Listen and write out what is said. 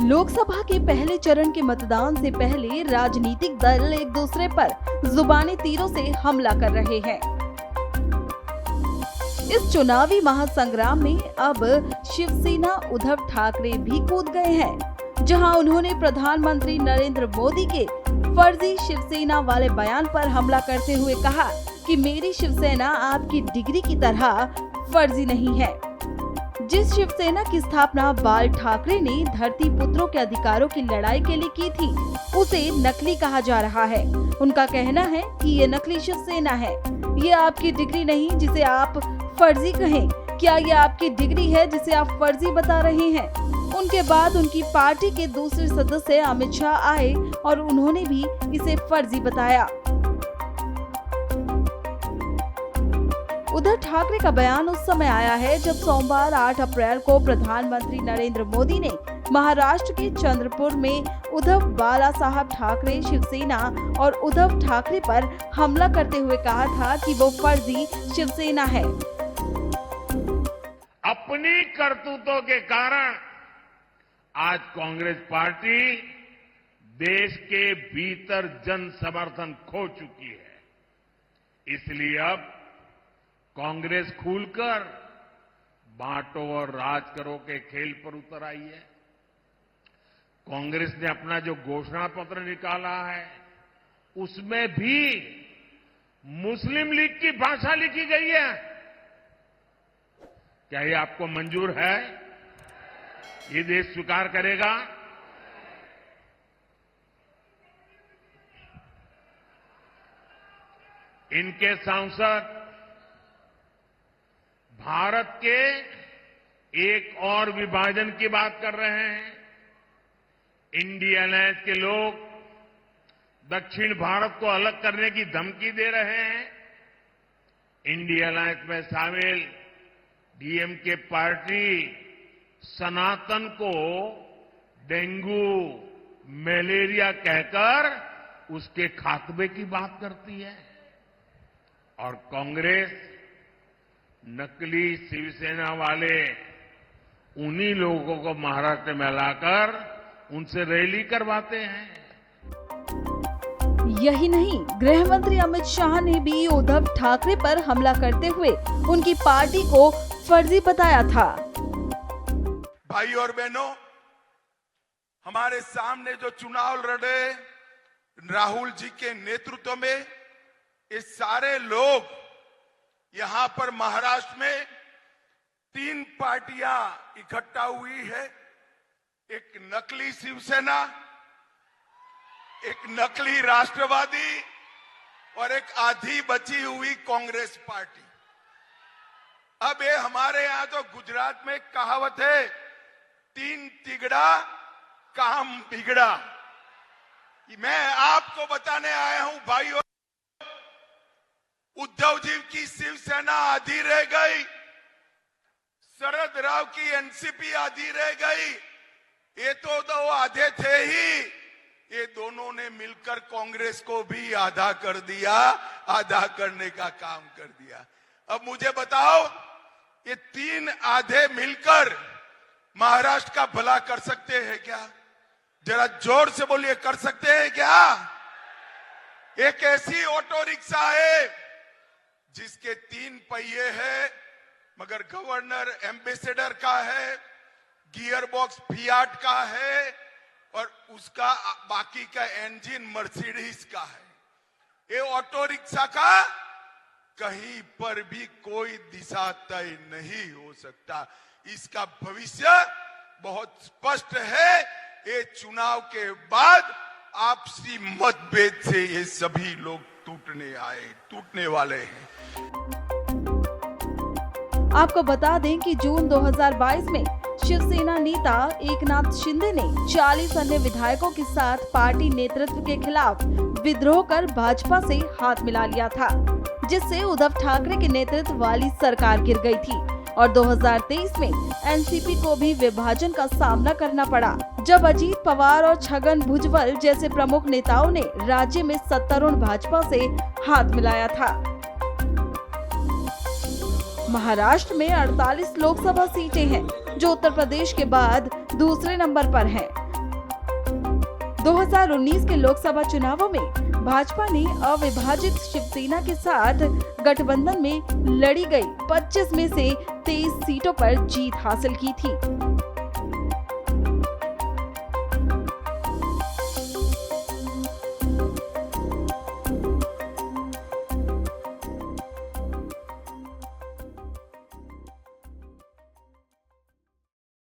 लोकसभा के पहले चरण के मतदान से पहले राजनीतिक दल एक दूसरे पर जुबानी तीरों से हमला कर रहे हैं। इस चुनावी महासंग्राम में अब शिवसेना उद्धव ठाकरे भी कूद गए हैं, जहां उन्होंने प्रधानमंत्री नरेंद्र मोदी के फर्जी शिवसेना वाले बयान पर हमला करते हुए कहा कि मेरी शिवसेना आपकी डिग्री की तरह फर्जी नहीं है। जिस शिवसेना की स्थापना बाल ठाकरे ने धरती पुत्रों के अधिकारों की लड़ाई के लिए की थी, उसे नकली कहा जा रहा है। उनका कहना है कि ये नकली शिवसेना है, ये आपकी डिग्री नहीं जिसे आप फर्जी कहें। क्या ये आपकी डिग्री है जिसे आप फर्जी बता रहे हैं? उनके बाद उनकी पार्टी के दूसरे सदस्य अमित शाह आए और उन्होंने भी इसे फर्जी बताया। उद्धव ठाकरे का बयान उस समय आया है जब सोमवार 8 अप्रैल को प्रधानमंत्री नरेंद्र मोदी ने महाराष्ट्र के चंद्रपुर में उद्धव बाला साहब ठाकरे शिवसेना और उद्धव ठाकरे पर हमला करते हुए कहा था कि वो फर्जी शिवसेना है। अपनी करतूतों के कारण आज कांग्रेस पार्टी देश के भीतर जन समर्थन खो चुकी है। इसलिए अब कांग्रेस खुलकर बांटो और राज करो के खेल पर उतर आई है। कांग्रेस ने अपना जो घोषणा पत्र निकाला है, उसमें भी मुस्लिम लीग की भाषा लिखी गई है। क्या ये आपको मंजूर है? ये देश स्वीकार करेगा? इनके सांसद भारत के एक और विभाजन की बात कर रहे हैं। इंडिया अलायंस के लोग दक्षिण भारत को अलग करने की धमकी दे रहे हैं। इंडिया अलायंस में शामिल डीएमके पार्टी सनातन को डेंगू, मलेरिया कहकर उसके खात्मे की बात करती है और कांग्रेस नकली शिवसेना वाले उन्हीं लोगों को महाराष्ट्र में लाकर उनसे रैली करवाते हैं। यही नहीं, गृह मंत्री अमित शाह ने भी उद्धव ठाकरे पर हमला करते हुए उनकी पार्टी को फर्जी बताया था। भाई और बहनों, हमारे सामने जो चुनाव लड़े राहुल जी के नेतृत्व में, ये सारे लोग यहां पर महाराष्ट्र में 3 पार्टियां इकट्ठा हुई है। एक नकली शिवसेना, एक नकली राष्ट्रवादी और एक आधी बची हुई कांग्रेस पार्टी। अब ये हमारे यहां तो गुजरात में कहावत है, 3 तिगड़ा काम बिगड़ा। मैं आपको बताने आया हूं भाइयों, उद्धव जी की शिवसेना आधी रह गई, शरद राव की एनसीपी आधी रह गई। ये तो 2 आधे थे ही, ये दोनों ने मिलकर कांग्रेस को भी आधा कर दिया, आधा करने का काम कर दिया। अब मुझे बताओ, ये 3 आधे मिलकर महाराष्ट्र का भला कर सकते हैं क्या? जरा जोर से बोलिए, कर सकते हैं क्या? एक ऐसी ऑटो रिक्शा है जिसके 3 पहिए हैं, मगर गवर्नर एम्बेसडर का है, गियर बॉक्स फियाट का है और उसका बाकी का इंजन मर्सिडीज का है। ये ऑटो रिक्शा का कहीं पर भी कोई दिशा तय नहीं हो सकता। इसका भविष्य बहुत स्पष्ट है। ये चुनाव के बाद आपसी मतभेद से ये सभी लोग टूटने वाले हैं। आपको बता दें कि जून 2022 में शिवसेना नेता एकनाथ शिंदे ने 40 अन्य विधायकों के साथ पार्टी नेतृत्व के खिलाफ विद्रोह कर भाजपा से हाथ मिला लिया था, जिससे उद्धव ठाकरे के नेतृत्व वाली सरकार गिर गई थी और 2023 में एनसीपी को भी विभाजन का सामना करना पड़ा, जब अजीत पवार और छगन भुजबल जैसे प्रमुख नेताओं ने राज्य में सत्तारूढ़ भाजपा से हाथ मिलाया था। महाराष्ट्र में 48 लोकसभा सीटें हैं, जो उत्तर प्रदेश के बाद दूसरे नंबर पर हैं। 2019 के लोकसभा चुनावों में भाजपा ने अविभाजित शिवसेना के साथ गठबंधन में लड़ी गई 25 में से 23 सीटों पर जीत हासिल की थी।